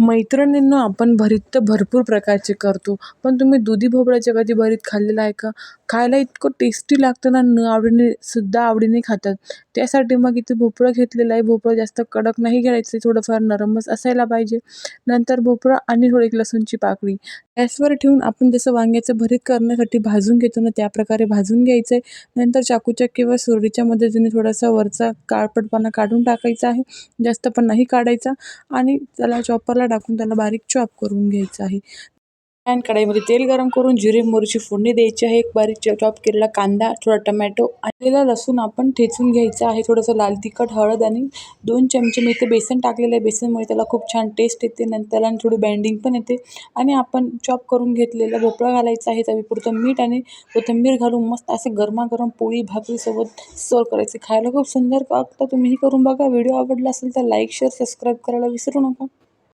मैत्रिणींनो, आपण भरीत तर भरपूर प्रकारचे करतो, पण तुम्ही दुधी भोपळ्याच्या कधी भरीत खाल्लेलं आहे का? खायला इतकं टेस्टी लागतं ना, न आवडीने सुद्धा आवडीने खातात. त्यासाठी मग इथे भोपळं घेतलेलं आहे. भोपळं जास्त कडक नाही घ्यायचं, थोडंफार नरमच असायला पाहिजे. नंतर भोपळा आणि थोडी एक लसूणची पाकळी गॅसवर ठेवून आपण जसं वांग्याचं भरीत करण्यासाठी भाजून घेतो ना, त्याप्रकारे भाजून घ्यायचं आहे. नंतर चाकूच्या किंवा सुरीच्या मदतीने थोडासा वरचा काळपटपणा काढून टाकायचा आहे, जास्त पण नाही काढायचा. आणि त्याला चॉपरला टाकून त्याला बारीक चॉप करून घ्यायचं आहे. पॅन कढईमध्ये तेल गरम करून जिरे मोहरीची फोडणी द्यायची आहे. एक बारीक चॉप केलेला कांदा, थोडा टमॅटो आलेला लसूण आपण ठेचून घ्यायचा आहे. थोडंसं लाल तिखट, हळद आणि 2 चमचे मी इथे बेसन टाकलेलं आहे. बेसनमुळे त्याला खूप छान टेस्ट येते. नंतर त्याला थोडी बाइंडिंग पण येते. आणि आपण चॉप करून घेतलेला भोपळा घालायचा आहे. चवीपुरतं मीठ आणि कोथिंबीर घालून मस्त असे गरमागरम पोळी भाकरीसोबत सर्व्ह करायचे. खायला खूप सुंदर लागतं. तुम्हीही करून बघा. व्हिडिओ आवडला असेल तर लाईक, शेअर, सबस्क्राईब करायला विसरू नका.